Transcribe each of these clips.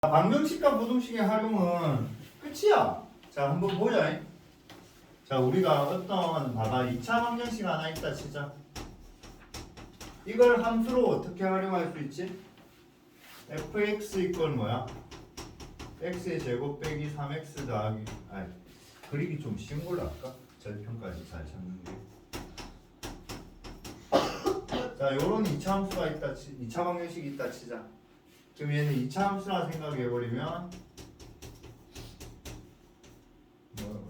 방정식과 부등식의 활용은 끝이야. 자, 한번 보자. 자, 우리가 어떤 봐봐 2차 방정식 하나 있다 치자. 이걸 함수로 어떻게 활용할 수 있지? fx 이퀄 뭐야? x의 제곱 빼기 3x 더하기 그리기 좀 쉬운 걸로 할까? 절편까지 잘 찾는 게. 자, 요런 2차 함수가 있다 2차 방정식이 있다 치자. 그럼 얘는 2차 함수라 생각해버리면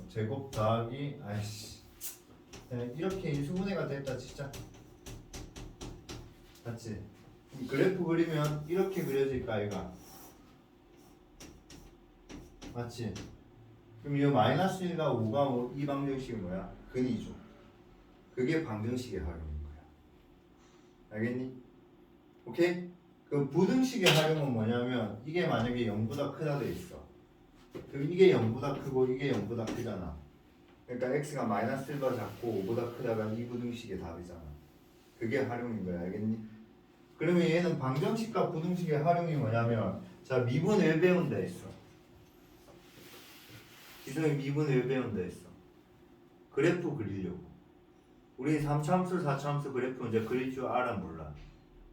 제곱 더하기 이렇게 인수분해가 됐다 진짜. 맞지? 그래프 그리면 이렇게 그려질까 얘가. 맞지? 그럼 이 마이너스 1과 5가 이 방정식이 뭐야? 근이죠. 그게 방정식의 활용인 거야. 알겠니? 오케이? 그 부등식의 활용은 뭐냐면 이게 만약에 0보다 크다 돼 있어. 그럼 이게 0보다 크고 이게 0보다 크잖아. 그러니까 x가 마이너스 1보다 작고 5보다 크다가 이 부등식의 답이잖아. 그게 활용인 거야. 알겠니? 그러면 얘는 방정식과 부등식의 활용이 뭐냐면 자 미분을 배운다 했어. 기성이 미분을 배운다 했어. 그래프 그리려고. 우리 3차함수 4차함수 그래프 이제 그릴 줄 알아 몰라?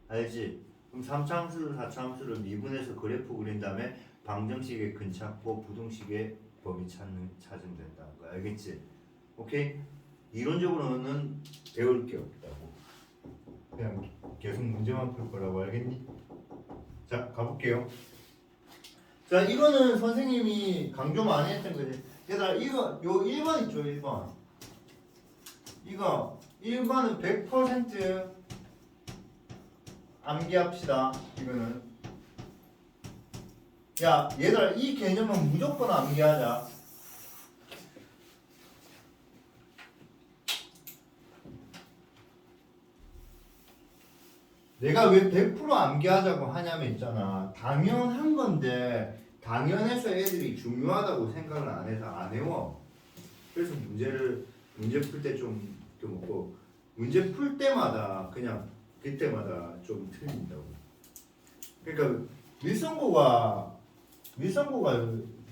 알지? 그럼 3차함수 4차함수를 미분해서 그래프 그린 다음에 방정식의 근 찾고 부등식의 범위 찾으면 된다는 거야. 알겠지? 오케이? 이론적으로는 배울 게 없다고. 그냥 계속 문제만 풀 거라고. 알겠니? 자, 가볼게요. 자, 이거는 선생님이 강조 많이 했던 거지. 얘들아, 이거 요 1번 있죠, 1번. 이거 1번은 100% 암기합시다. 이거는. 야, 얘들아, 이 개념은 무조건 암기하자. 내가 왜 100% 암기하자고 하냐면 있잖아. 당연한 건데 당연해서 애들이 중요하다고 생각을 안 해서 안 외워. 그래서 문제 풀 때 좀 먹고 문제 풀 때마다 그냥 그때마다 좀 틀린다고. 그러니까 밀성고가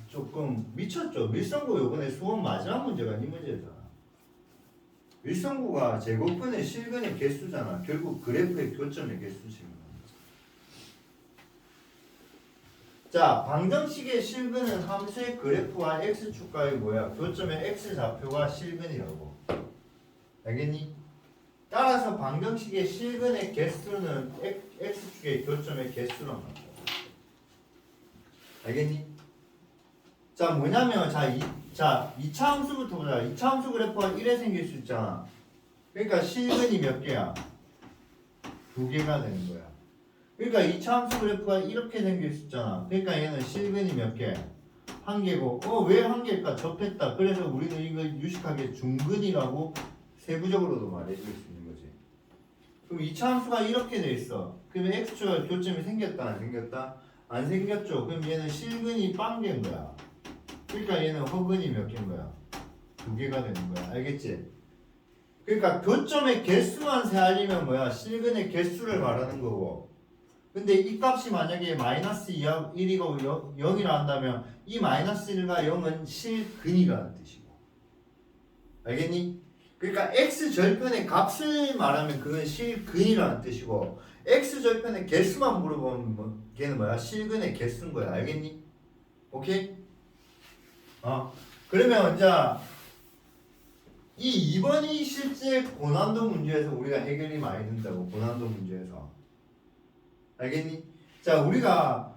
조금 미쳤죠. 밀성고 요번에 수업 마지막 문제가 이 문제잖아. 밀성고가 제곱근의 실근의 개수잖아. 결국 그래프의 교점의 개수지. 자, 방정식의 실근은 함수의 그래프와 x축과의 뭐야? 교점의 x좌표가 실근이라고. 알겠니? 따라서 방정식의 실근의 개수는 x축의 교점의 개수란 말이야. 알겠니? 자, 뭐냐면 자, 2차 함수부터 보자. 2차 함수 그래프가 1에 생길 수 있잖아. 그러니까 실근이 몇 개야? 2개가 되는 거야. 그러니까 2차 함수 그래프가 이렇게 생길 수 있잖아. 그러니까 얘는 실근이 몇 개? 1개고. 왜 1개일까? 접했다. 그래서 우리는 이걸 유식하게 중근이라고 세부적으로도 말해줄 수 있는 거지. 그럼 2차 함수가 이렇게 돼 있어. 그러면 x축과 교점이 생겼다 안 생겼다? 안 생겼죠. 그럼 얘는 실근이 빵개인 거야. 그러니까 얘는 허근이 몇 개인 거야? 2개가 되는 거야. 알겠지? 그러니까 교점의 개수만 세알리면 뭐야? 실근의 개수를 말하는 거고. 근데 이 값이 만약에 마이너스 1이고 0이라 한다면 이 마이너스 1과 0은 실근이라는 뜻이고. 알겠니? 그러니까 x절편의 값을 말하면 그건 실근이라는 뜻이고 x절편의 개수만 물어보면 걔는 뭐야? 실근의 개수인 거야. 알겠니? 오케이? 그러면 이제 이 2번이 실제 고난도 문제에서 우리가 해결이 많이 된다고. 고난도 문제에서. 알겠니? 자, 우리가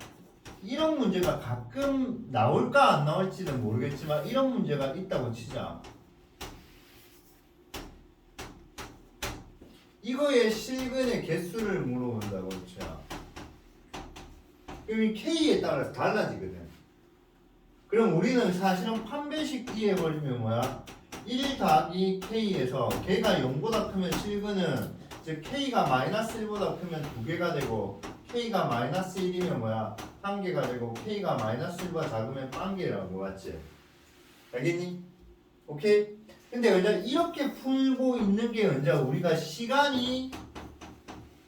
이런 문제가 가끔 나올까 안 나올지는 모르겠지만 이런 문제가 있다고 치자. 이거의 실근의 개수를 물어본다고 치자. 그럼 이 K에 따라서 달라지거든. 그럼 우리는 사실은 판별식 D 해버리면 뭐야? 1 더하기 K에서 K가 0보다 크면 실근은 즉 K가 마이너스 1보다 크면 2개가 되고 K가 마이너스 1이면 뭐야? 1개가 되고 K가 마이너스 1보다 작으면 0개라고. 맞지? 알겠니? 오케이? 근데 이제 이렇게 풀고 있는 게 이제 우리가 시간이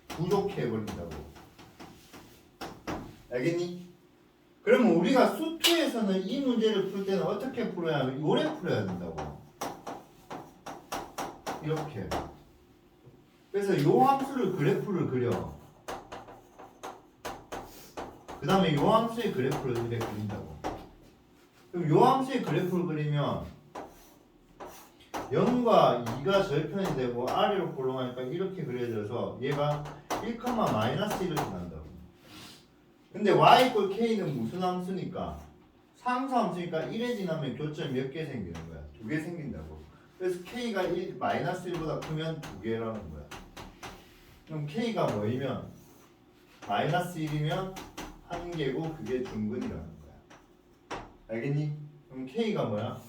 부족해 버린다고. 알겠니? 그러면 우리가 수투에서는 이 문제를 풀 때는 어떻게 풀어야 하면 요래 풀어야 된다고. 이렇게. 그래서 요 함수를 그래프를 그려. 그 다음에 요 함수의 그래프를 이렇게 그린다고. 그럼 요 함수의 그래프를 그리면 0과 2가 절편이 되고 아래로 볼록하니까 이렇게 그려져서 얘가 1, 마이너스 1을 지난다고. 근데 y 이퀄 k는 무슨 함수니까? 상수 함수니까 1에 지나면 교점이 몇 개 생기는 거야? 2개 생긴다고. 그래서 k가 1, 마이너스 1보다 크면 2개라는 거야. 그럼 k가 뭐이면 마이너스 1이면 1개고 그게 중근이라는 거야. 알겠니? 그럼 k가 뭐야?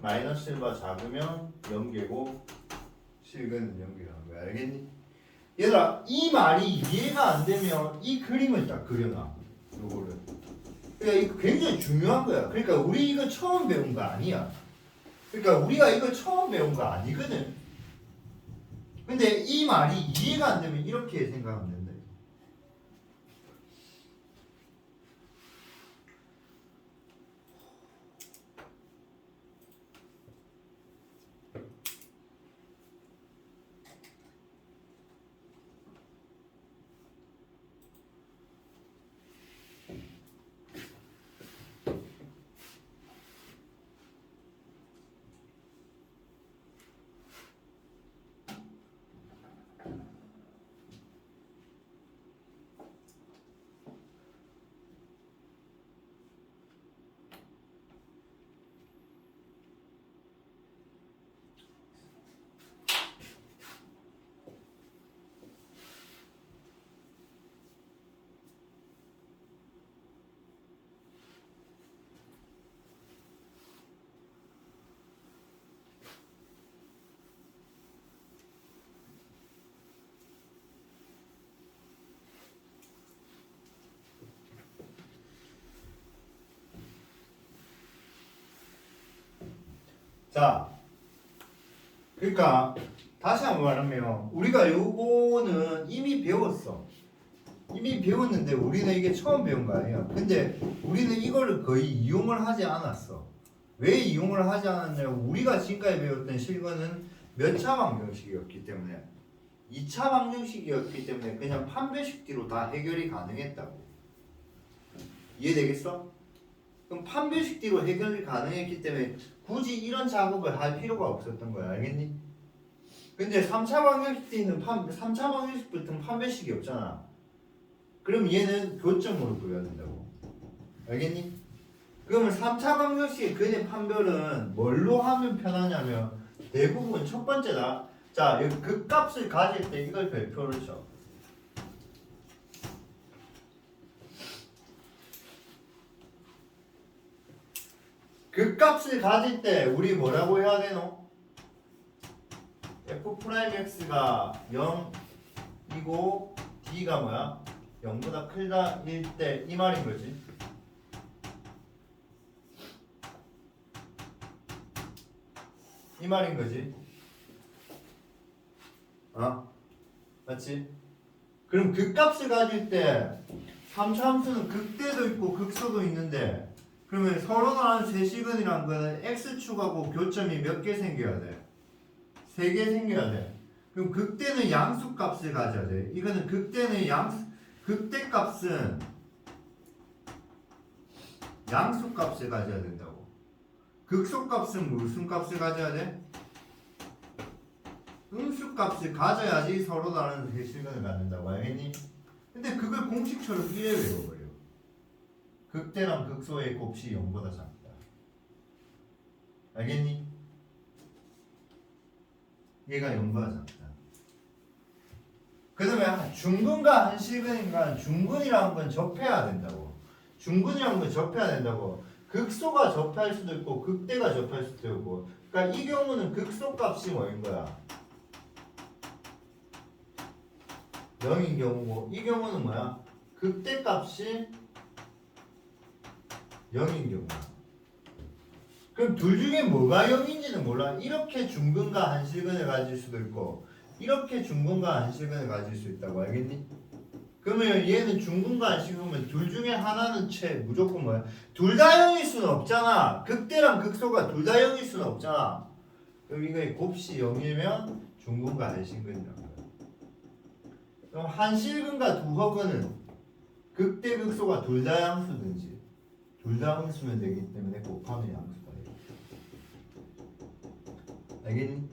마이너스 1보다 작으면 0개고 실근은 0이라는 거야. 알겠니? 얘들아, 이 말이 이해가 안 되면 이 그림을 딱 그려놔. 요거를. 그러니까 이거 굉장히 중요한 거야. 그러니까 우리 이거 처음 배운 거 아니야. 그러니까 우리가 이거 처음 배운 거 아니거든. 근데 이 말이 이해가 안 되면 이렇게 생각하면 된다. 자, 그러니까 다시 한번 말하면 우리가 요거는 이미 배웠어. 이미 배웠는데 우리는 이게 처음 배운 거 아니야. 근데 우리는 이거를 거의 이용을 하지 않았어. 왜 이용을 하지 않았냐면 우리가 지금까지 배웠던 실거는 몇 차 방정식이었기 때문에 2차 방정식이었기 때문에 그냥 판별식뒤로 다 해결이 가능했다고. 이해되겠어? 그럼 판별식뒤로 해결이 가능했기 때문에 굳이 이런 작업을 할 필요가 없었던 거야. 알겠니? 근데 3차 방정식뒤는 3차 방정식부터는 판별식이 없잖아. 그럼 얘는 교점으로 그려야 된다고. 알겠니? 그러면 3차 방정식의 근의 판별은 뭘로 하면 편하냐면 대부분 첫 번째다. 자, 여기 그 값을 가질 때 이걸 별표를 쳐. 그 값을 가질 때 우리 뭐라고 해야 되노? f'x가 0이고 d가 뭐야? 0보다 크다 1대 이 말인 거지. 이 말인 거지. 맞지? 그럼 그 값을 가질 때 3차 함수는 극대도 있고 극소도 있는데 그러면 서로 다른 세시근이란 거는 x축하고 교점이 몇 개 생겨야 돼? 3개 생겨야 돼. 그럼 극대는 양수값을 가져야 돼. 이거는 극대는 극대값은 양수값을 가져야 된다고. 극소값은 무슨 값을 가져야 돼? 음수값을 가져야지 서로 다른 세시근을 갖는다고. 알겠니? 근데 그걸 공식처럼 이래 외워버려. 극대랑 극소의 곱이 0보다 작다. 알겠니? 얘가 0보다 작다. 그 다음에 중근과 한실근인가 중근이라는 건 접해야 된다고. 중근이라는 건 접해야 된다고. 극소가 접할 수도 있고 극대가 접할 수도 있고. 그러니까 이 경우는 극소값이 뭐인 거야? 0인 경우고 이 경우는 뭐야? 극대값이 0인 경우야. 그럼 둘 중에 뭐가 0인지는 몰라. 이렇게 중근과 한실근을 가질 수도 있고 이렇게 중근과 한실근을 가질 수 있다고. 알겠니? 그럼 그러면 얘는 중근과 식으면 둘 중에 하나는 무조건 뭐야? 둘 다 0일 수는 없잖아. 극대랑 극소가 둘 다 0일 수는 없잖아. 그럼 이거 곱시 0이면 중근과 안식근이라는 거야. 그럼 한 실근과 두 허근은 극대 극소가 둘 다 양수든지 둘 다 함수면 되기 때문에 곱하면 양수가 돼. 알겠니?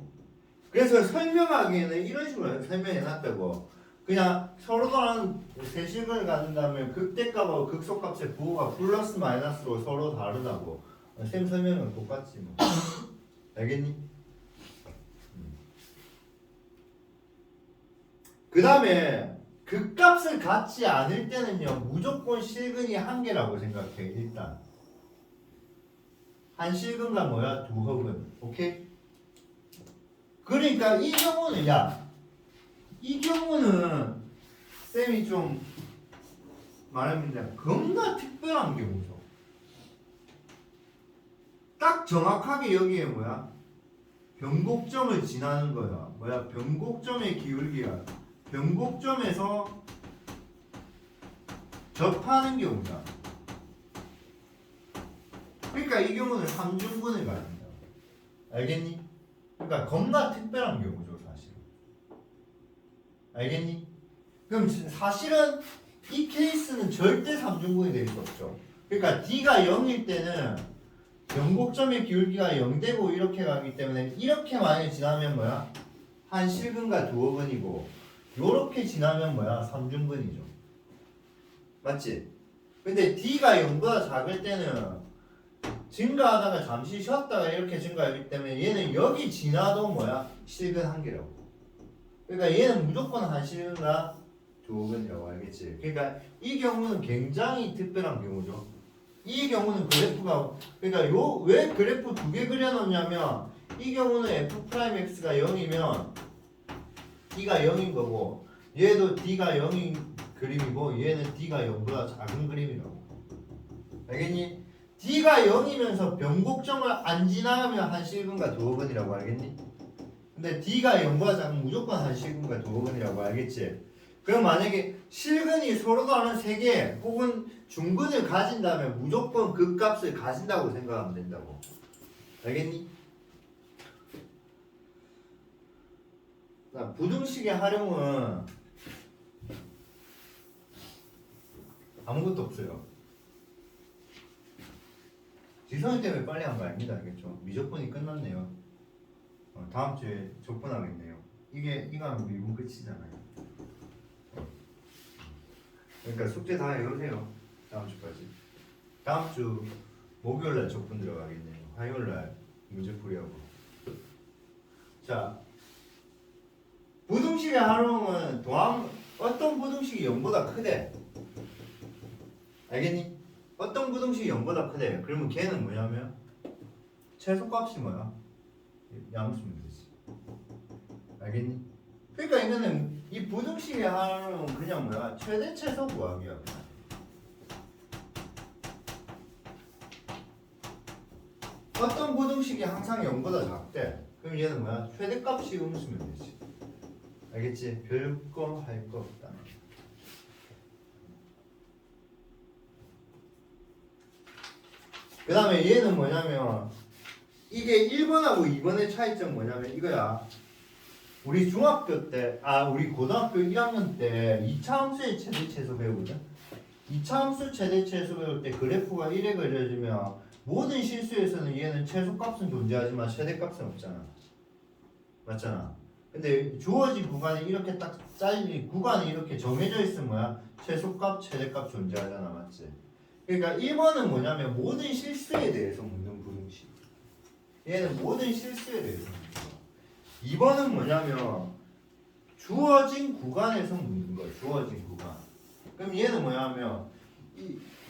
그래서 설명하기에는 이런 식으로 설명해놨다고. 그냥 서로 다른 세식을 가진 다음에 극대값하고 극소값의 부호가 플러스 마이너스로 서로 다르다고. 쌤 설명은 똑같지 뭐. 알겠니? 그 다음에 극값을 갖지 않을 때는요 무조건 실근이 한 개라고 생각해. 일단 한 실근과 뭐야? 두 허근. 오케이? 그러니까 이 경우는 이 경우는 쌤이 좀 말하면 겁나 특별한 경우죠. 딱 정확하게 여기에 뭐야? 변곡점을 지나는 거야. 뭐야? 변곡점의 기울기야. 변곡점에서 접하는 경우야. 그러니까 이 경우는 3중분을 가진다. 알겠니? 그러니까 겁나 특별한 경우죠, 사실. 알겠니? 그럼 사실은 이 케이스는 절대 3중분이 될 수 없죠. 그러니까 D가 0일 때는 변곡점의 기울기가 0되고 이렇게 가기 때문에 이렇게 많이 지나면 뭐야? 한 실근과 두 허근이고 요렇게 지나면 뭐야? 3중분이죠. 맞지? 근데 D가 0보다 작을 때는 증가하다가 잠시 쉬었다가 이렇게 증가하기 때문에 얘는 여기 지나도 뭐야? 실근 한 개라고. 그러니까 얘는 무조건 한 실근과 두 허근이라고 알겠지? 그러니까 이 경우는 굉장히 특별한 경우죠. 이 경우는 그래프가 그러니까 요 왜 그래프 두 개 그려놓냐면 이 경우는 f'x가 0이면 d가 0인 거고 얘도 d가 0인 그림이고 얘는 d가 0보다 작은 그림이라고. 알겠니? d가 0이면서 변곡점을 안 지나가면 한 실근과 두 허근이라고 알겠니? 근데 d가 0보다 작으면 무조건 한 실근과 두 허근이라고 알겠지? 그럼 만약에 실근이 서로 다른 세 개 혹은 중근을 가진다면 무조건 그 값을 가진다고 생각하면 된다고. 알겠니? 자, 부등식의 활용은 아무것도 없어요. 지성이 때문에 빨리 한 거 아닙니다. 알겠죠? 미적분이 끝났네요. 다음 주에 적분하겠네요. 이거 하면 미분 끝이잖아요. 그러니까 숙제 다 해오세요. 다음 주까지. 다음 주 목요일날 적분 들어가겠네요. 화요일날 문제풀이하고. 자, 부등식의 활용은 어떤 부등식이 0보다 크대. 알겠니? 어떤 부등식이 0보다 크대. 그러면 걔는 뭐냐면 최소값이 뭐야? 양수면 되지. 알겠니? 그러니까 이거는 이 부등식의 활용은 그냥 뭐야? 최대 최소 구하기야. 어떤 부등식이 항상 0보다 작대. 그럼 얘는 뭐야? 최대값이 음수면 되지. 알겠지? 별거 할 거 없다. 그 다음에 얘는 뭐냐면 이게 1번하고 2번의 차이점 뭐냐면 이거야. 우리 중학교 때, 우리 고등학교 1학년 때 2차 함수의 최대 최소 배우거든. 2차 함수 최대 최소 배울 때 그래프가 이래 그려지면 모든 실수에서는 얘는 최소값은 존재하지만 최대값은 없잖아. 맞잖아. 근데 주어진 구간이 이렇게 딱 잘린 구간이 이렇게 정해져 있으면 뭐야? 최소값, 최대값 존재하잖아. 맞지? 그러니까 1번은 뭐냐면 모든 실수에 대해서 묻는 부등식. 얘는 모든 실수에 대해서 묻는 거야. 2번은 뭐냐면 주어진 구간에서 묻는 거야. 주어진 구간. 그럼 얘는 뭐냐면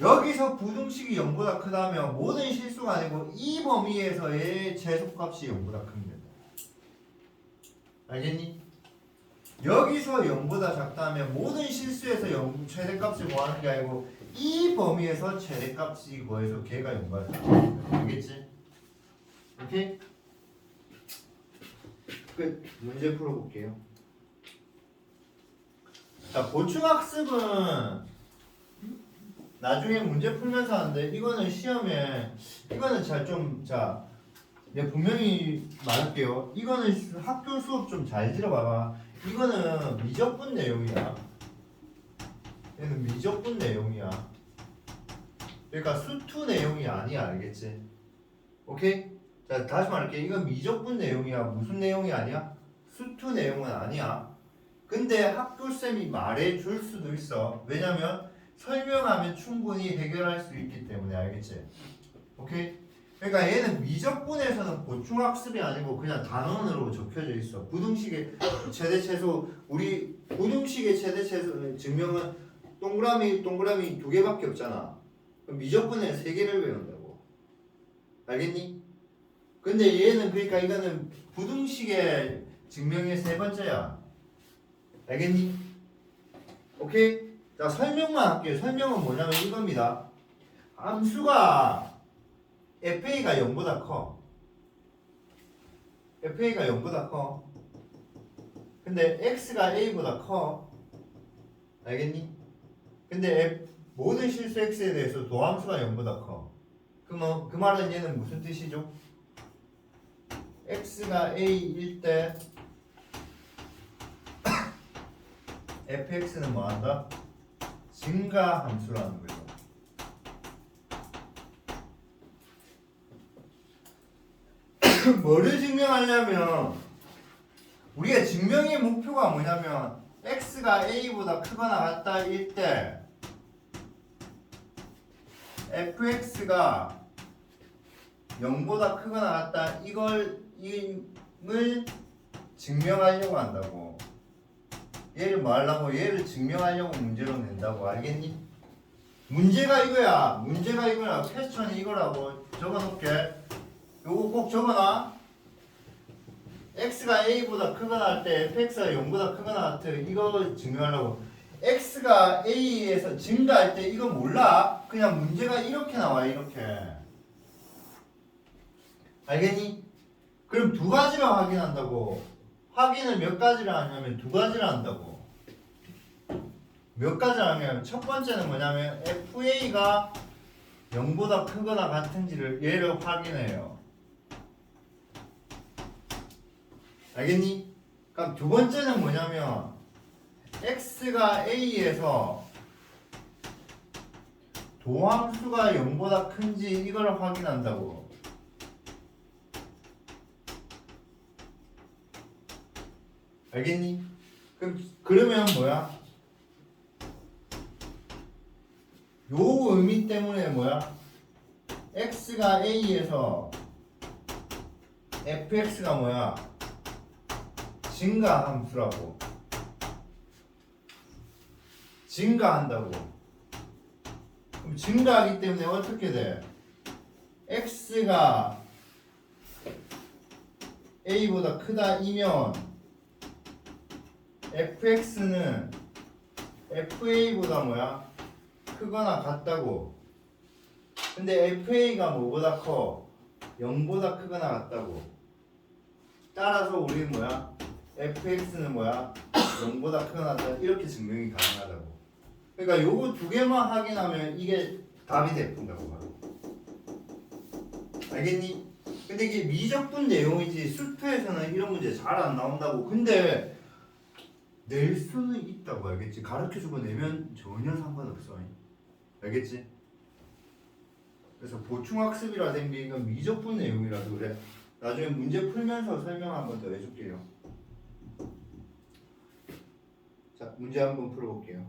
여기서 부등식이 0보다 크다면 모든 실수가 아니고 이 범위에서의 최소값이 0보다 큽니다. 알겠니? 여기서 0보다 작다면 모든 실수에서 최대값을 구하는 게 아니고 이 범위에서 최대값이 구해서 걔가 0보다 작다. 알겠지? 오케이? 끝. 문제 풀어볼게요. 자, 보충학습은 나중에 문제 풀면서 하는데 이거는 시험에 이거는 잘 좀 자, 내가 분명히 말할게요. 이거는 학교 수업 좀 잘 들어봐봐. 이거는 미적분 내용이야. 얘는 미적분 내용이야. 그러니까 수투 내용이 아니야, 알겠지? 오케이? 자, 다시 말할게. 이건 미적분 내용이야. 무슨 내용이 아니야? 수투 내용은 아니야. 근데 학교쌤이 말해줄 수도 있어. 왜냐면 설명하면 충분히 해결할 수 있기 때문에, 알겠지? 오케이? 그러니까 얘는 미적분에서는 보충학습이 아니고 그냥 단원으로 적혀져 있어. 부등식의 최대 최소, 우리 부등식의 최대 최소 증명은 동그라미 두 개밖에 없잖아. 그럼 미적분에 세 개를 외운다고. 알겠니? 근데 얘는 그러니까 이거는 부등식의 증명의 세 번째야. 알겠니? 오케이? 자, 설명만 할게요. 설명은 뭐냐면 이겁니다. 함수가 FA가 0보다 커. FA가 0보다 커. 근데 X가 A보다 커. 알겠니? 근데 모든 실수 X에 대해서 도함수가 0보다 커. 그러면 그 말은 얘는 무슨 뜻이죠? X가 A일 때 fx는 뭐한다? 증가 함수라는 거죠. 뭐를 증명하려면 우리가 증명의 목표가 뭐냐면 x가 a보다 크거나 같다일 때 fx가 0보다 크거나 같다 임을 증명하려고 한다고. 얘를 뭐 하려고? 얘를 증명하려고 문제로 낸다고. 알겠니? 문제가 이거야. 문제가 이거야. 퀘스천이 이거라고. 적어놓을게. 요거 꼭 적어놔. x가 a보다 크거나 할 때 fx가 0보다 크거나 같아. 이거 증명하려고. x가 a에서 증가할 때 이거 몰라. 그냥 문제가 이렇게 나와. 이렇게. 알겠니? 그럼 두 가지를 확인한다고. 확인을 몇 가지를 하냐면 두 가지를 한다고. 몇 가지를 하냐면 첫 번째는 뭐냐면 FA가 0보다 크거나 같은지를 얘를 확인해요. 알겠니? 그럼 두 번째는 뭐냐면 X가 A에서 도함수가 0보다 큰지 이걸 확인한다고. 알겠니? 그러면 뭐야? 요 의미 때문에 뭐야? x가 a에서 fx가 뭐야? 증가 함수라고. 증가한다고. 그럼 증가하기 때문에 어떻게 돼? x가 a보다 크다 이면 fx는 fa보다 뭐야? 크거나 같다고. 근데 fa가 뭐보다 커? 0보다 크거나 같다고. 따라서 우리는 뭐야? fx는 뭐야? 0보다 크거나 같다. 이렇게 증명이 가능하다고. 그러니까 요거 두 개만 확인하면 이게 답이 돼본다고 바로. 알겠니? 근데 이게 미적분 내용이지 수투에서는 이런 문제 잘 안 나온다고. 근데 낼 수는 있다고. 알겠지? 가르쳐주고 내면 전혀 상관없어. 알겠지? 그래서 보충학습이라 된 게 이건 미적분 내용이라서 그래. 나중에 문제 풀면서 설명 한번 더 해줄게요. 자, 문제 한번 풀어볼게요.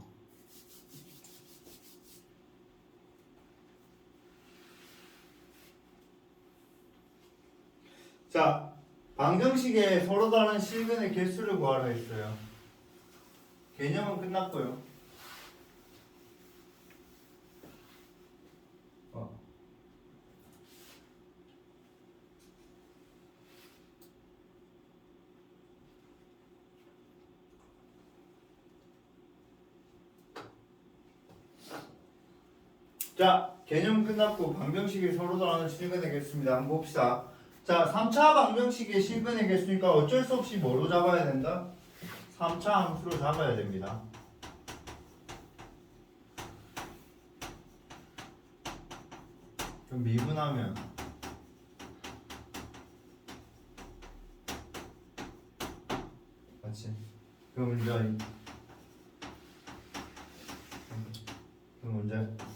자, 방정식에 서로 다른 실근의 개수를 구하라 했어요. 개념은 끝났고요. 자, 개념 끝났고 방정식이 서로 다른 실근의 개수입니다. 한번 봅시다. 자, 3차 방정식의 실근의 개수니까 어쩔 수 없이 뭐로 잡아야 된다? 3차 함수로 잡아야 됩니다. 그럼 미분하면 맞지? 그럼 이제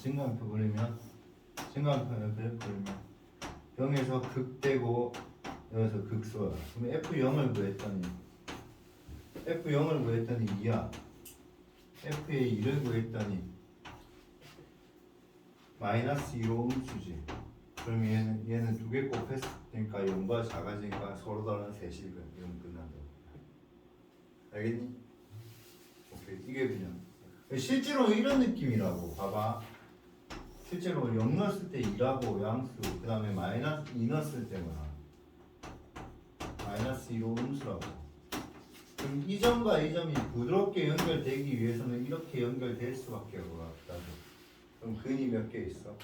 증가함수 그리면 증가함수는 그래프 그리면 0에서 극되고 여기서 극소야. 그럼 F0을 구했더니 F0을 구했더니 2야. F의 2를 구했더니 마이너스 2로 음수지. 그럼 얘는 두 개 곱했으니까 0과 작아지니까 서로 다른 세식은 이러면 끝난다. 알겠니? 오케이. 이게 그냥 실제로 이런 느낌이라고. 봐봐. 실제로 0 넣었을 때 2라고 양수, 그 다음에 마이너스 2 넣었을 때는 마이너스 2로 음수라고. 그럼 이 점과 이 점이 부드럽게 연결되기 위해서는 이렇게 연결될 수밖에 없다고. 그럼 근이 몇 개 있어?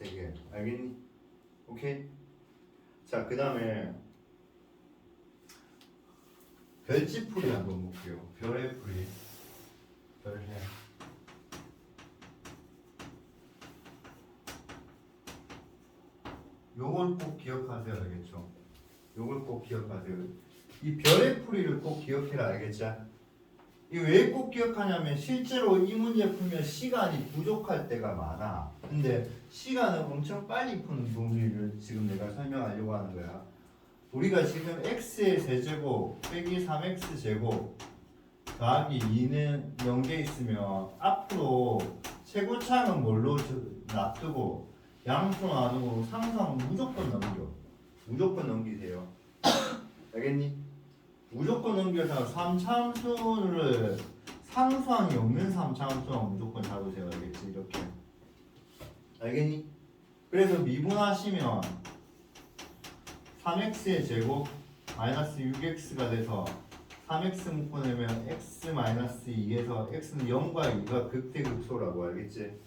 3개. 알겠니? 오케이? 자, 그 다음에 별지풀이 한번 볼게요. 별의 풀이. 별해. 요걸 꼭 기억하세요. 알겠죠? 요걸 꼭 기억하세요. 이 별의 풀이를 꼭 기억해라. 알겠죠? 이 왜 꼭 기억하냐면 실제로 이 문제 풀면 시간이 부족할 때가 많아. 근데 시간은 엄청 빨리 푸는 논리를 지금 내가 설명하려고 하는 거야. 우리가 지금 x의 세제곱 빼기 3x 제곱 더하기 2는 0개 있으면 앞으로 최고차항은 뭘로 놔두고 양수 놔두고 상수항은 무조건 넘겨. 무조건 넘기세요. 알겠니? 무조건 넘겨서 3차함수를 상수항이 없는 3차함수는 무조건 잡으세요. 알겠지? 이렇게. 알겠니? 그래서 미분하시면 3x의 제곱 마이너스 6x가 돼서 3x 묶어내면 x 마이너스 2에서 x는 0과 2가 극대극소라고. 알겠지?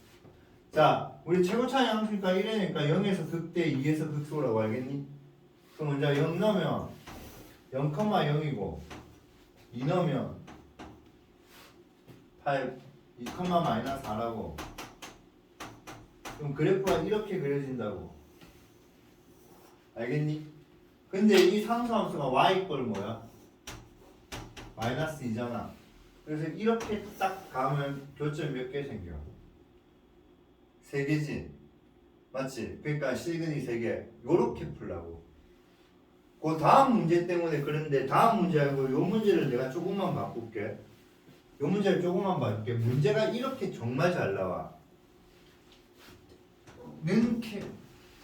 자, 우리 최고차항 양수니까 1이니까 0에서 극대 2에서 극소라고. 알겠니? 그럼 먼저 0 넣으면 0,0이고 2 넣으면 8, 2, 마이너스 4라고. 그럼 그래프가 이렇게 그려진다고. 알겠니? 근데 이 상수함수가 y 꼴 뭐야? 마이너스 2잖아. 그래서 이렇게 딱 가면 교점 몇 개 생겨? 3개지? 맞지? 그러니까 실근이 3개. 요렇게 풀라고. 그 다음 문제 때문에 그런데 다음 문제 하고 요 문제를 내가 조금만 바꿀게. 요 문제를 조금만 바꿀게. 문제가 이렇게 정말 잘 나와. 는 K,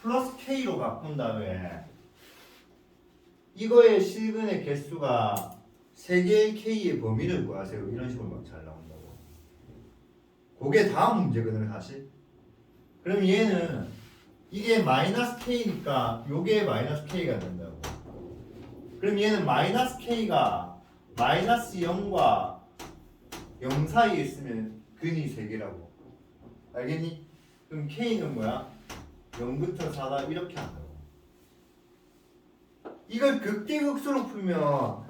플러스 K로 바꾼 다음에 이거의 실근의 개수가 3개의 K의 범위를 구하세요. 이런 식으로 막 잘 나온다고. 그게 다음 문제거든 사실. 그럼 얘는 이게 마이너스 K니까 요게 마이너스 K가 된다고. 그럼 얘는 마이너스 K가 마이너스 0과 0 사이에 있으면 근이 3개라고. 알겠니? 그럼 K는 뭐야? 0부터 4다 이렇게 한다고. 이걸 극대극소로 풀면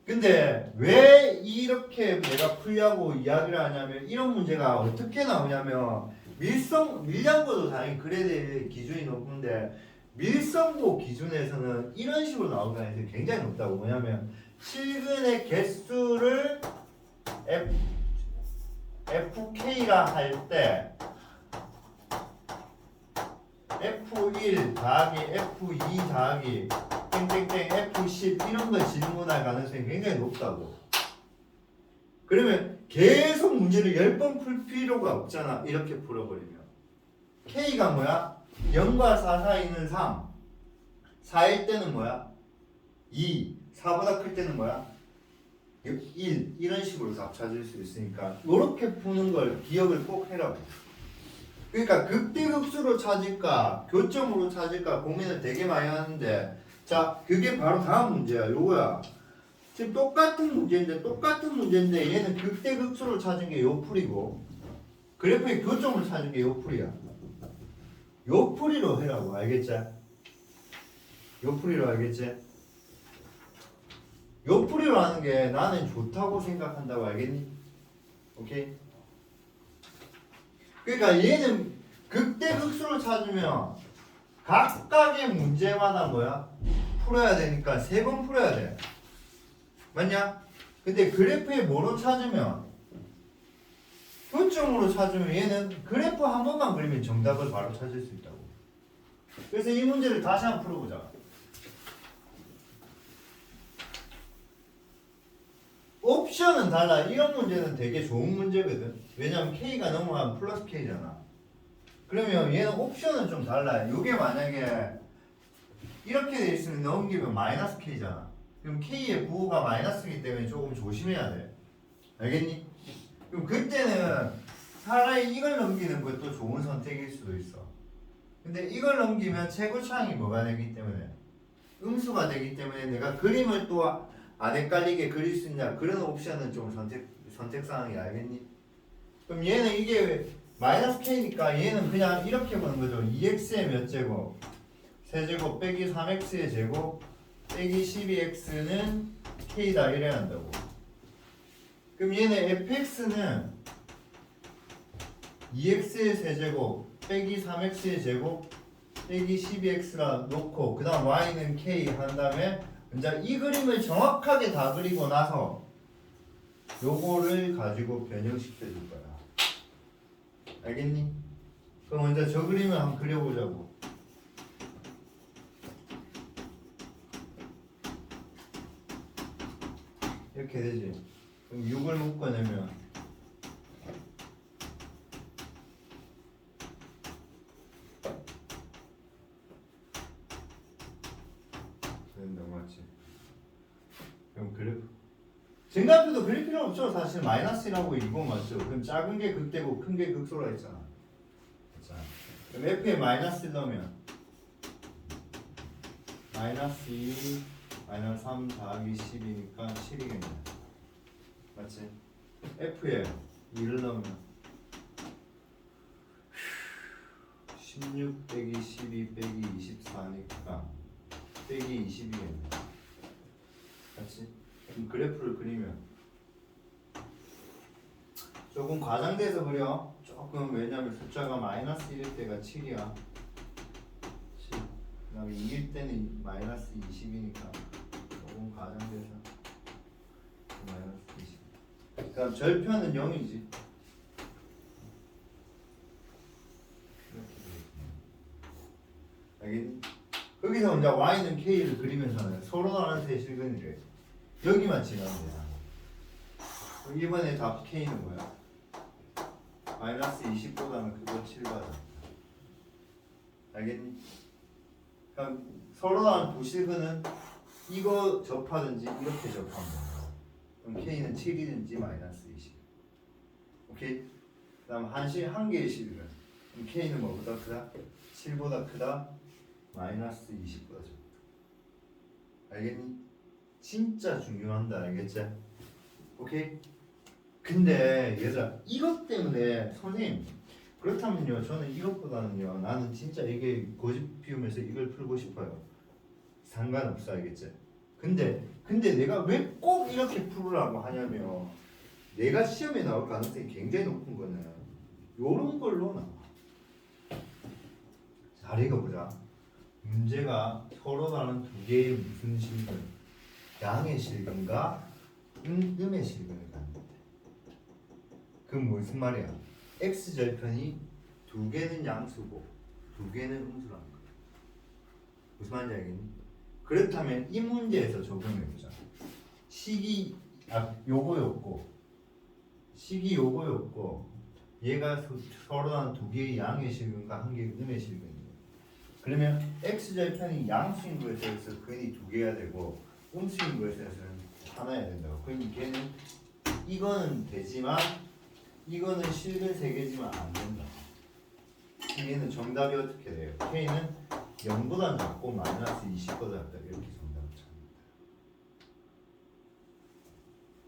근데 왜 이렇게 내가 풀려고 이야기를 하냐면 이런 문제가 어떻게 나오냐면 밀양고도 당연히 그래야 될 기준이 높은데 밀성고 기준에서는 이런 식으로 나올 가능성이 굉장히 높다고. 뭐냐면 실근의 개수를 FK라 할 때 F1 더하기 F2 더하기 땡땡땡 F10 이런 걸 질문할 가능성이 굉장히 높다고. 그러면 계속 문제를 10번 풀 필요가 없잖아. 이렇게 풀어버리면 K가 뭐야? 0과 4 사이는 3 4일 때는 뭐야? 2 4보다 클 때는 뭐야? 1 이런 식으로 답 찾을 수 있으니까 이렇게 푸는 걸 기억을 꼭 해라고. 그러니까 극대극수로 찾을까 교점으로 찾을까 고민을 되게 많이 하는데 자 그게 바로 다음 문제야. 요거야. 지금 똑같은 문제인데 얘는 극대극수로 찾은 게 요 풀이고 그래프의 교점으로 찾은 게 요 풀이야. 요 풀이로 해라고. 알겠지? 요 풀이로 알겠지? 요 풀이로 하는 게 나는 좋다고 생각한다고. 알겠니? 오케이? 그러니까 얘는 극대극소를 찾으면 각각의 문제마다 뭐야? 풀어야 되니까 3번 풀어야 돼. 맞냐? 근데 그래프에 뭐로 찾으면 교점으로 찾으면 얘는 그래프 한 번만 그리면 정답을 바로 찾을 수 있다고. 그래서 이 문제를 다시 한번 풀어보자. 옵션은 달라. 이런 문제는 되게 좋은 문제거든. 왜냐면 K가 넘어가면 플러스 K잖아. 그러면 얘는 옵션은 좀 달라요. 이게 만약에 이렇게 돼 있으면 넘기면 마이너스 K잖아. 그럼 K의 부호가 마이너스이기 때문에 조금 조심해야 돼. 알겠니? 그럼 그때는 차라리 이걸 넘기는 것도 좋은 선택일 수도 있어. 근데 이걸 넘기면 최고차항이 뭐가 되기 때문에 음수가 되기 때문에 내가 그림을 또 안 헷갈리게 그릴 수 있냐, 그런 옵션은 좀 선택사항이. 알겠니? 그럼 얘는 이게 마이너스 K니까 얘는 그냥 이렇게 보는 거죠. 2x의 몇 제곱? 세제곱 빼기 3x의 제곱 빼기 12x는 K다 이래야 한다고. 그럼 얘는 fx는 2x의 세제곱 빼기 3x의 제곱 빼기 12x라 놓고 그 다음 y는 K 한 다음에 이제 이 그림을 정확하게 다 그리고 나서 요거를 가지고 변형시켜 줄 거야. 알겠니? 그럼 먼저 저 그림을 한번 그려보자고. 이렇게 되지. 그럼 6을 묶어내면 된다고 맞지? 그럼 그래프 증가표도 그릴 필요 없죠. 사실 마이너스라고 이거 맞죠? 그럼 작은 게 극대고 큰 게 극소라 했잖아. 자, 그럼 F에 마이너스 넣으면 마이너스 2 마이너스 3 더하기 10이니까 7이겠네. 맞지? F에 2를 넣으면 16 빼기 12 빼기 24니까 빼기 20이겠네. 맞지? 그럼 그래프를 그리면 조금 과장돼서 그려. 조금 왜냐면 숫자가 마이너스 1일 때가 7이야. 7. 그 다음에 2일 때는 마이너스 20이니까 조금 과장돼서 마이너스 20. 그럼 절편은 0이지. 알겠니? 거기서 이제 y는 k를 그리면서는 서로 다른 세 실근이래. 여기만 지나면 돼. 이번에 답 k는 뭐야? 마이너스 20보다는 그거 7받아. 알겠니? 그럼 서로 다른 두 실근은 이거 접하든지 이렇게 접하면 돼. 그럼 k는 7이든지 마이너스 20. 오케이? 그 다음 한 개의 실근. 그럼 k는 뭐보다 크다? 7보다 크다? 마이너스 20보다 적다. 알겠니? 진짜 중요한다. 알겠지? 오케이? 근데 얘들아 이것 때문에 선생님 그렇다면요 저는 이것보다는요 나는 진짜 이게 고집 피우면서 이걸 풀고 싶어요. 상관없어. 알겠지? 근데 내가 왜 꼭 이렇게 풀으라고 하냐면 내가 시험에 나올 가능성이 굉장히 높은 거는 요런 걸로 나와. 잘 읽어보자. 문제가 서로 다른 두 개의 무슨 실근, 양의 실근과 음의 실근을 갖는데 그 무슨 말이야? x절편이 두 개는 양수고 두 개는 음수라는 거야. 무슨 말인지 알겠니? 그렇다면 이 문제에서 적용해보자. 식이 요거였고 식이 요거였고 얘가 서로 다른 두 개의 양의 실근과 한 개의 음의 실근. 그러면 x절편이 양수인 거에 대해서 근이 두 개가 되고 음수인 거에 대해서는 하나야 된다고. 그럼 걔는 이거는 되지만 이거는 실근 세 개지만 안 된다. 얘는 정답이 어떻게 돼요? k는 0보다 작고 마이너스 20보다 작다. 이렇게 정답을 찾는다.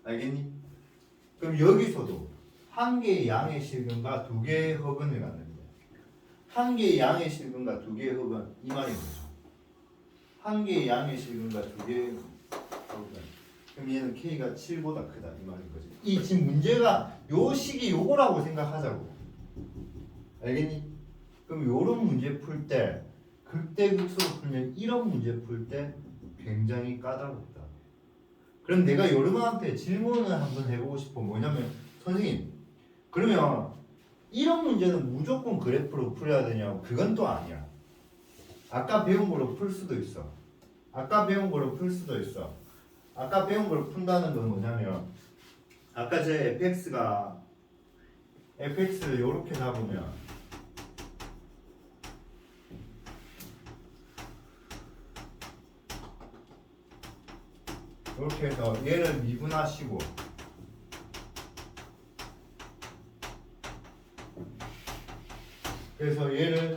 알겠니? 그럼 여기서도 한 개의 양의 실근과 두 개의 허근을 갖는 한 개의 양의 실근과 두 개의 흡은 이 말인 거죠. 한 개의 양의 실근과 두 개의 흡은 그럼 얘는 k가 7보다 크다 이 말인 거지. 이 지금 문제가 요 식이 요거라고 생각하자고. 알겠니? 그럼 요런 문제 풀 때 극대극소로 풀면 이런 문제 풀 때 굉장히 까다롭다. 그럼 내가 여러분한테 질문을 한번 해보고 싶어. 뭐냐면 선생님 그러면 이런 문제는 무조건 그래프로 풀어야 되냐? 그건 또 아니야. 아까 배운 거로 풀 수도 있어. 아까 배운 거로 풀 수도 있어. 아까 배운 걸 푼다는 건 뭐냐면 아까 제 fx를 이렇게 잡으면 이렇게 해서 얘를 미분하시고 그래서 얘를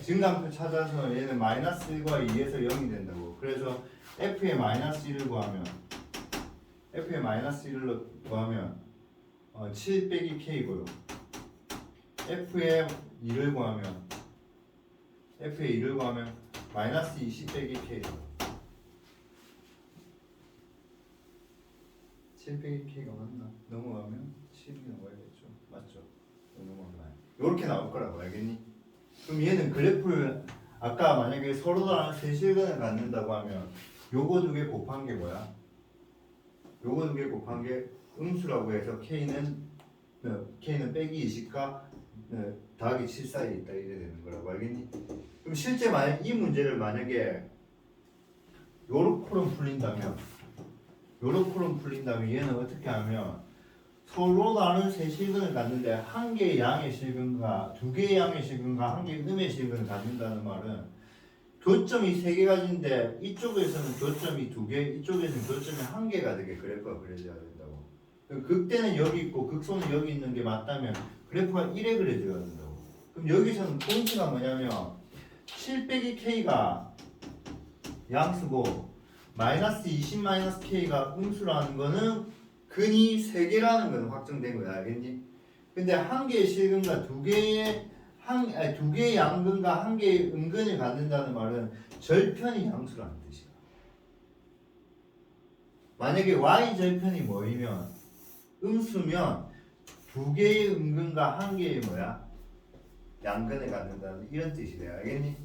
증강표 찾아서 얘는 마이너스 1과 2에서 0이 된다고. 그래서 f의 마이너스 1을 구하면 7 빼기 k고요. f의 2를 구하면 마이너스 20 빼기 k고요. 7 빼기 k가 맞나? 넘어가면 7이 넘어야겠죠. 맞죠? 넘어가면 이렇게 나올 거라고. 알겠니? 그럼 얘는 그래프를 아까 만약에 서로 다른 세 실근을 갖는다고 하면 요거 두 개 곱한 게 뭐야? 요거 두 개 곱한 게 음수라고 해서 K는 빼기 20과 더하기 7 사이에 있다 이래 되는 거라고. 알겠니? 그럼 실제 만약 이 문제를 만약에 요렇게로 풀린다면 얘는 어떻게 하면 서로 다른 세 실근을 갖는데 한 개의 양의 실근과 두 개의 양의 실근과 한 개의 음의 실근을 갖는다는 말은 교점이 세 개 가진데 이쪽에서는 교점이 두 개, 이쪽에서는 교점이 한 개가 되게 그래프가 그려져야 된다고. 극대는 여기 있고 극소는 여기 있는 게 맞다면 그래프가 1에 그려져야 된다고. 그럼 여기서는 포인트가 뭐냐면 7 빼기 k가 양수고 마이너스 20 마이너스 k가 음수라는 거는 근이 3개라는 건 확정된 거야. 알겠니? 근데 한 개의 실근과 두 개의 양근과 한 개의 음근을 갖는다는 말은 절편이 양수라는 뜻이야. 만약에 y 절편이 뭐이면 음수면 두 개의 음근과 한 개의 양근을 갖는다는 이런 뜻이 돼. 알겠니?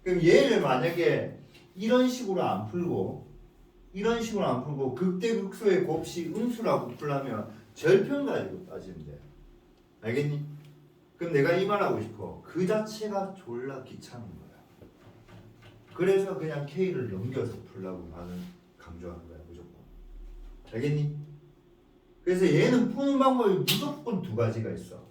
그럼 얘를 만약에 이런 식으로 안 풀고 극대극소의 곱식 음수라고 풀려면 절편 가지고 따지면 돼. 알겠니? 그럼 내가 이 말하고 싶어. 그 자체가 졸라 귀찮은 거야. 그래서 그냥 K를 넘겨서 풀라고 나는 강조하는 거야. 무조건. 알겠니? 그래서 얘는 푸는 방법이 무조건 두 가지가 있어.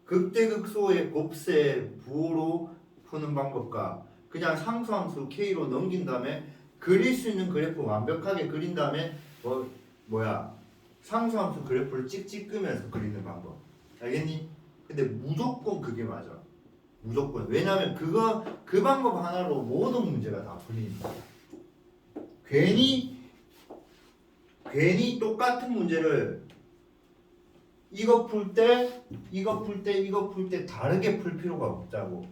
극대극소의 곱세 부호로 푸는 방법과 그냥 상수함수 K로 넘긴 다음에 그릴 수 있는 그래프 완벽하게 그린 다음에 상수함수 그래프를 찍찍 끄면서 그리는 방법. 알겠니? 근데 무조건 그게 맞아. 무조건. 왜냐면 그 방법 하나로 모든 문제가 다 풀리니까. 괜히 똑같은 문제를 이거 풀 때 다르게 풀 필요가 없다고.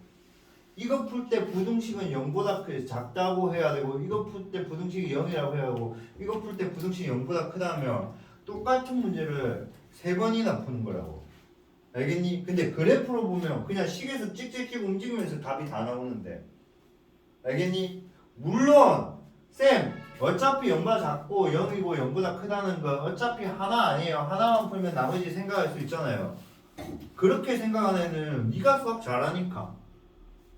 이거 풀 때 부등식은 0보다 작다고 해야 되고 이거 풀 때 부등식이 0이라고 해야 하고 이거 풀 때 부등식이 0보다 크다면 똑같은 문제를 3번이나 푸는 거라고. 알겠니? 근데 그래프로 보면 그냥 식에서 찍찍찍 움직이면서 답이 다 나오는데. 알겠니? 물론 쌤 어차피 0보다 작고 0이고 0보다 크다는 건 어차피 하나 아니에요. 하나만 풀면 나머지 생각할 수 있잖아요. 그렇게 생각하는 애는 네가 수학 잘하니까.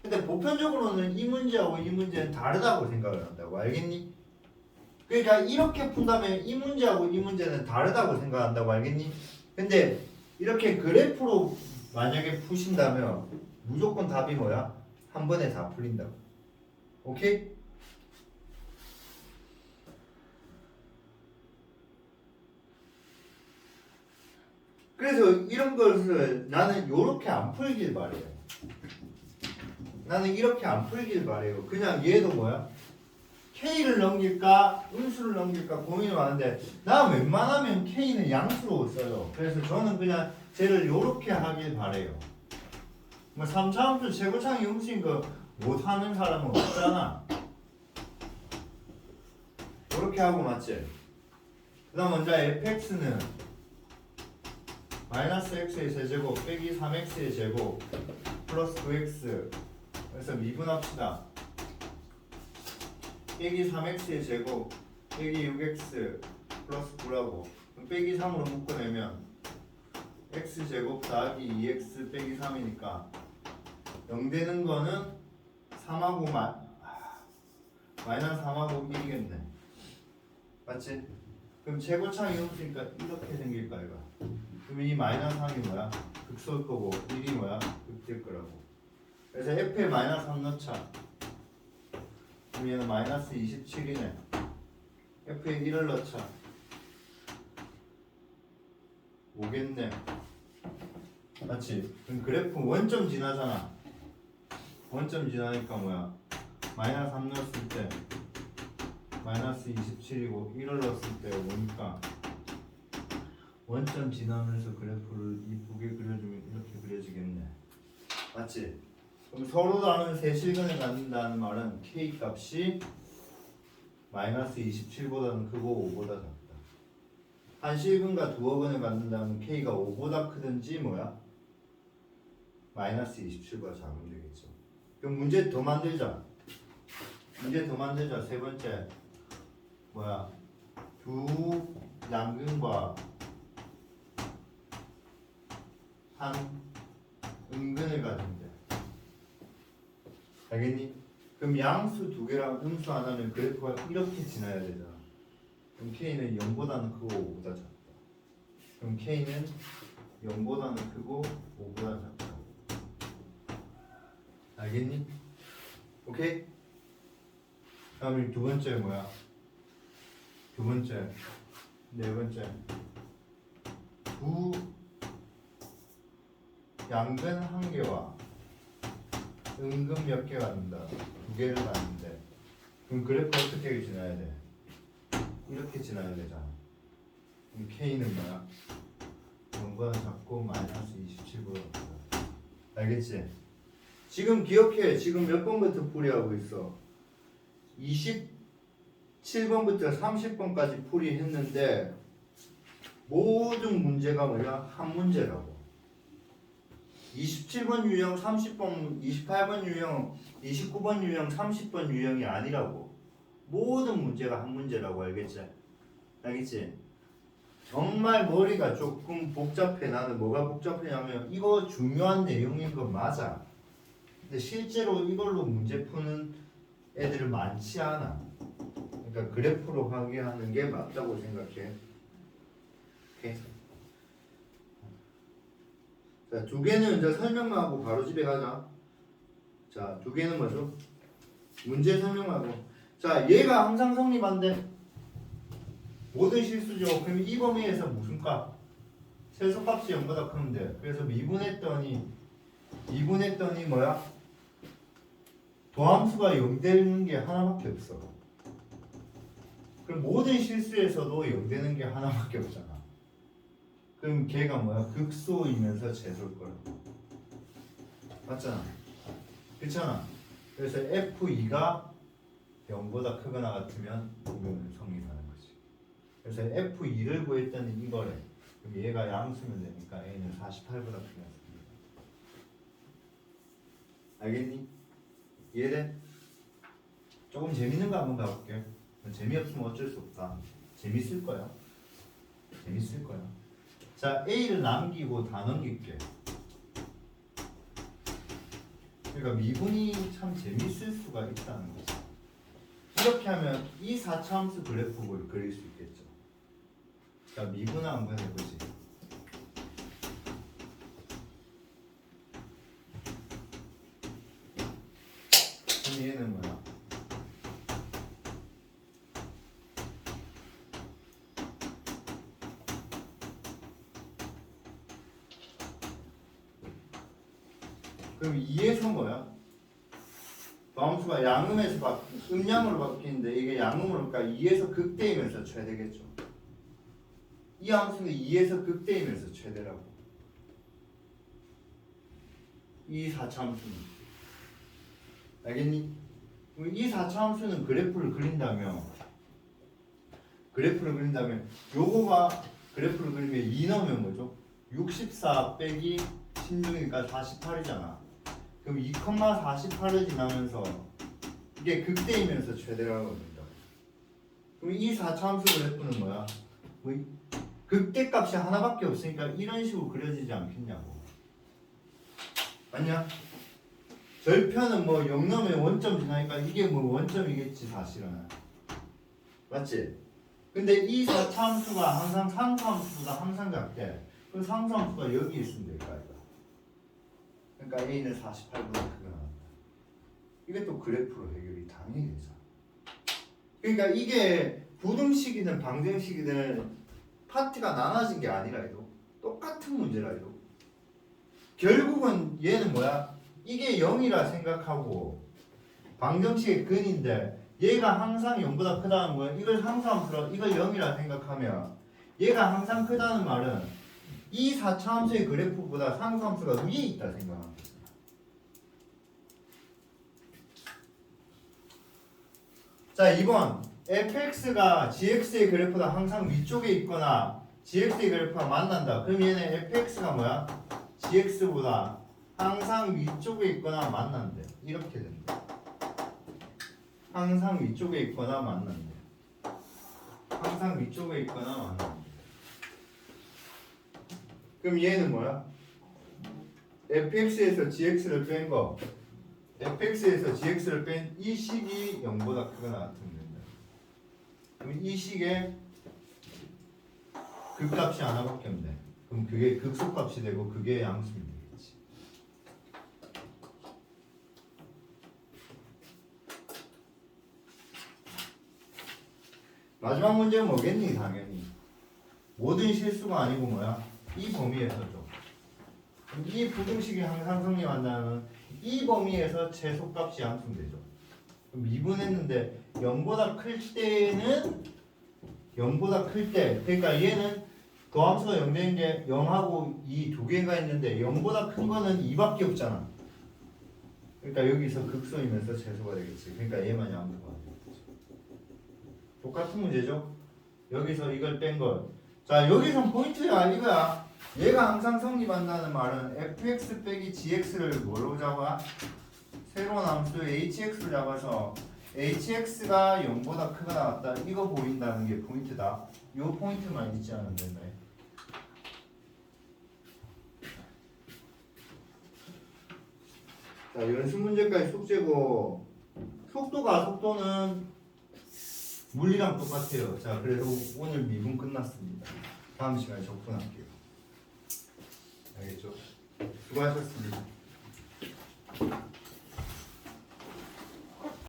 근데 보편적으로는 이 문제하고 이 문제는 다르다고 생각을 한다고. 알겠니? 그러니까 이렇게 푼다면 이 문제하고 이 문제는 다르다고 생각한다고. 알겠니? 근데 이렇게 그래프로 만약에 푸신다면 무조건 답이 한 번에 다 풀린다고. 오케이? 그래서 이런 것을 나는 이렇게 안 풀길 바래요. 나는 이렇게 안 풀길 바래요. 그냥 얘도 K를 넘길까 음수를 넘길까 고민을 하는데 나 웬만하면 K는 양수로 써요. 그래서 저는 그냥 쟤를 이렇게 하길 바래요. 3차함수 최고창이 음수인 거 못하는 사람은 없잖아. 이렇게 하고 맞지? 그 다음 먼저 fx는 마이너스 x의 세제곱 빼기 3x의 제곱 플러스 9x 그래서 미분합시다. 빼기 3x의 제곱 빼기 6x 플러스 9라고 빼기 3으로 묶어내면 x제곱 더하기 2x 빼기 3이니까 0 되는 거는 3하고 마이너스 3하고 1이겠네. 맞지? 그럼 최고차이 없으니까 이렇게 생길 거야. 그럼 이 마이너스 3이 뭐야? 극소일 거고 1이 뭐야? 극될 거라고. 그래서 f에 마이너스 3 넣자. 그럼 얘는 마이너스 27이네. f에 1을 넣자. 오겠네. 맞지? 그럼 그래프 원점 지나잖아. 원점 지나니까 뭐야? 마이너스 3 넣었을 때 마이너스 27이고 1을 넣었을 때 오니까 원점 지나면서 그래프를 이쁘게 그려주면 이렇게 그려지겠네. 맞지? 그럼 서로 다른 세 실근을 갖는다는 말은 k 값이 마이너스 27보다는 크고 5보다 작다. 한 실근과 두 어근을 갖는다면 k가 5보다 크든지 뭐야? 마이너스 27보다 작으면 되겠죠. 그럼 문제 더 만들자. 세 번째 뭐야? 두 양근과 한 음근을 가진대. 알겠니? 그럼 양수 두 개랑 음수 하나는 그래프가 이렇게 지나야 되잖아. 그럼 k는 0보다는 크고 5보다 작다. 그럼 k는 0보다는 크고 5보다 작다. 알겠니? 오케이? 다음에 두 번째 뭐야? 네 번째 두 양근 한 개와 음근 몇 개 갖는다. 두 개를 갖는데 그럼 그래프 어떻게 지나야 돼? 이렇게 지나야 되잖아. 그럼 k는 뭐야? 0보다 작고 마이너스 27보다 작다. 알겠지? 지금 기억해. 지금 몇 번부터 풀이하고 있어? 27번부터 30번까지 풀이했는데 모든 문제가 뭐야? 한 문제라고. 27번 유형, 30번, 28번 유형, 29번 유형, 30번 유형이 아니라고. 모든 문제가 한 문제라고. 알겠지? 정말 머리가 조금 복잡해. 나는 뭐가 복잡해냐면 이거 중요한 내용인 건 맞아. 근데 실제로 이걸로 문제 푸는 애들은 많지 않아. 그러니까 그래프로 하는 게 맞다고 생각해. 오케이. 자, 두 개는 이제 설명만 하고 바로 집에 가자. 자, 두 개는 뭐죠? 문제 설명하고. 자, 얘가 항상 성립한대. 모든 실수죠. 그럼 이 범위에서 무슨 값? 최소값이 0보다 크면 돼. 그래서 미분했더니 뭐야? 도함수가 0 되는 게 하나밖에 없어. 그럼 모든 실수에서도 0 되는 게 하나밖에 없잖아. 그럼 걔가 뭐야? 극소이면서 제소일 거야. 맞잖아. 그렇잖아. 그래서 F2가 0보다 크거나 같으면 이거는 성립하는 거지. 그래서 F2를 구했더니 이거래. 그럼 얘가 양수면 되니까 A는 48보다 크게 했습니다. 알겠니? 이해돼? 조금 재밌는 거 한번 가볼게. 재미없으면 어쩔 수 없다. 재밌을 거야. 자, A를 남기고 다 넘길게. 그러니까 미분이 참 재밌을 수가 있다는 거지. 이렇게 하면 이 4차함수 그래프를 그릴 수 있겠죠. 자, 미분을 한번 해보지. 그럼 얘는 뭐야? 그럼 2에서 뭐야? 도함수가 양음에서 음양으로 바뀌는데 이게 양음으로 그러니까 2에서 극대이면서 최대겠죠. 이 함수는 2에서 극대이면서 최대라고. 이 4차 함수는. 알겠니? 이 4차 함수는 그래프를 그린다면 요거가 그래프를 그리면 2 넣으면 뭐죠? 64 빼기 16이니까 48이잖아. 그럼 2,48을 지나면서 이게 극대이면서 최대라고 합니다. 그럼 이 4차 함수 그래프는 뭐야? 뭐 극대값이 하나밖에 없으니까 이런 식으로 그려지지 않겠냐고. 맞냐? 절편은 뭐 0 넣으면 원점 지나니까 이게 뭐 원점이겠지 사실은. 맞지? 근데 이 4차 함수가 항상 상수 함수보다 항상 작대. 그럼 상수 함수가 여기 있으면 될까 이거. 그러니까 A는 48보다 크게 나왔다. 이게 또 그래프로 해결이 당연히 되죠. 그러니까 이게 부등식이든 방정식이든 파트가 나눠진 게 아니라 해도 똑같은 문제라 해도 결국은 얘는 뭐야? 이게 0이라 생각하고 방정식의 근인데 얘가 항상 0보다 크다는 거야. 이걸 상수함수로 이걸 0이라 생각하면 얘가 항상 크다는 말은 이 4차 함수의 그래프보다 상수함수가 위에 있다 생각합니다. 자 2번 fx가 gx의 그래프보다 항상 위쪽에 있거나 gx의 그래프가 만난다. 그럼 얘는 fx가 뭐야? gx보다 항상 위쪽에 있거나 만난대. 이렇게 된다. 항상 위쪽에 있거나 만난대. 항상 위쪽에 있거나 만난대. 그럼 얘는 뭐야? fx에서 gx를 뺀 거, fx에서 gx를 뺀 이 식이 0보다 크거나 같으면 된다. 그럼 이 식의 극값이 하나밖에 없네. 그럼 그게 극소값이 되고 그게 양수면 되겠지. 마지막 문제는 뭐겠니? 당연히 모든 실수가 아니고 뭐야? 이 범위에서죠. 이 부등식이 항상 성립한다는 이 범위에서 최소값이 양수되죠. 그럼 미분했는데 0보다 클 때는 0보다 클 때, 그러니까 얘는 도함수가 0 되는 게 0하고 2 두 개가 있는데 0보다 큰 거는 2밖에 없잖아. 그러니까 여기서 극소이면서 최소가 되겠지. 그러니까 얘만 양수가 되겠지. 똑같은 문제죠. 여기서 이걸 뺀 걸. 자 여기서 포인트가 이거야. 얘가 항상 성립한다는 말은 fx 빼기 gx를 뭐로 잡아? 새로운 함수 hx를 잡아서 hx가 0보다 크거나 같다. 이거 보인다는 게 포인트다. 이 포인트만 잊지 않으면 된다. 자 연습 문제까지 숙제고 속도는 물리랑 똑같아요. 자 그래서 오늘 미분 끝났습니다. 다음 시간에 접근할게요. 알겠죠? 수고하셨습니다.